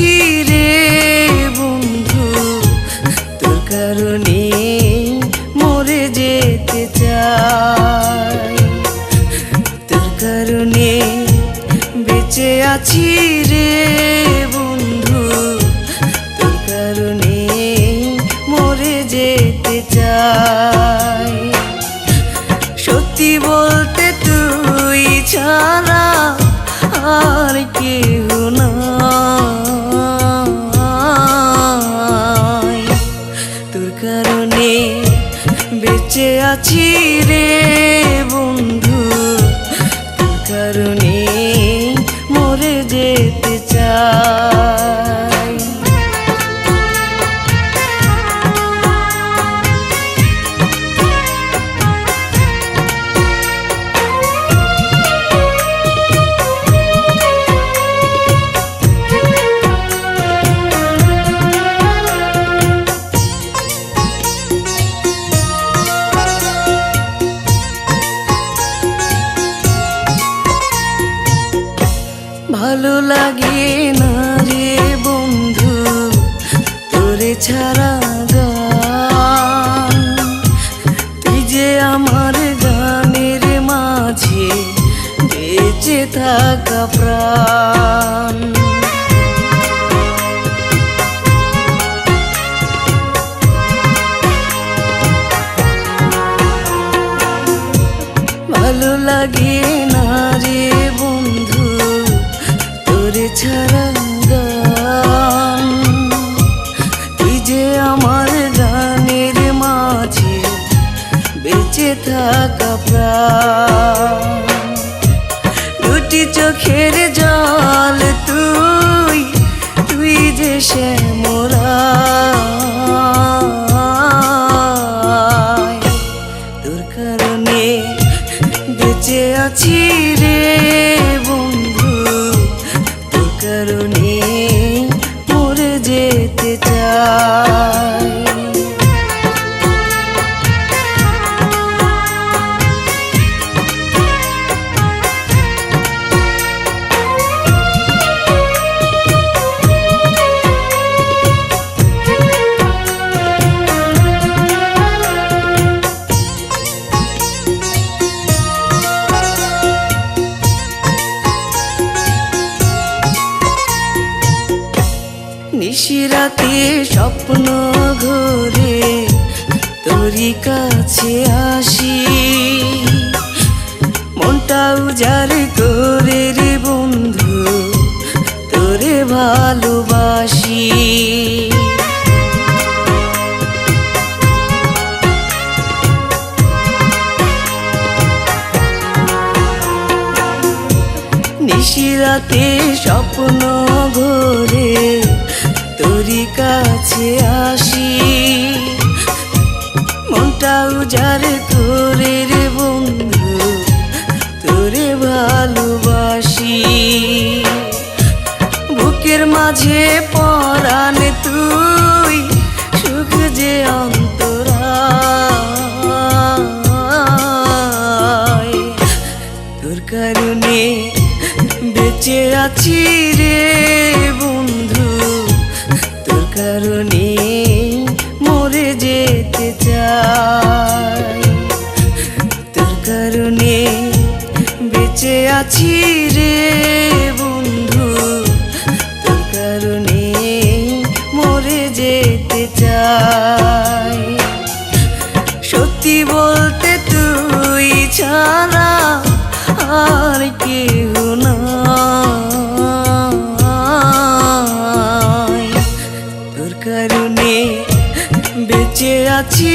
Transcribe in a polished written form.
আছি রে বন্ধু, তোর কারণে মরে যেতে চাই। তোর কারণে বেঁচে আছি রে বন্ধু, তোর কারণে মরে যেতে চাই। সত্যি বলতে তুই ছাড়া আর কেউ নাই। তোর কারণে বেঁচে আছি রে বন্ধু, তোর কারণে মরে যেতে চাই। ভালো লাগে না রে বন্ধু তোরে ছাড়া গান, তুই যে আমার গানের মাঝে বেঁচে থাকা প্রাণ। ভালো লাগে না রে বন্ধু তোরে ছাড়া গান, তুই যে আমার গানের মাঝে বেঁচে থাকা প্রাণ। দুটি চোখের জল তুই, তুই যে শ্যামরায়। তোর কারণে বেঁচে আছি রে বন্ধু, তোর কারণে মরে যেতে চাই। নিশিরাতে স্বপ্ন ঘোরে তোরই কাছে আসি, মনটা উজাড় করে রে বন্ধু তোরে ভালোবাসি। নিশিরাতে স্বপ্ন ঘোরে তোরই কাছে আসি, মনটা উজাড় করে রে বন্ধু তোরে ভালোবাসি। বুকের মাঝে পরাণ তুই, সুখ যে অন্তরায়। তোর কারণে বেঁচে আছি রে বন্ধু, তোর কারণে মরে যেতে চাই। তোর কারণে বেঁচে আছি রে বন্ধু, তোর কারণে মরে যেতে চাই। সত্যি বলতে তুই ছাড়া আর কেউ নাই। তোর কারণে বেঁচে আছি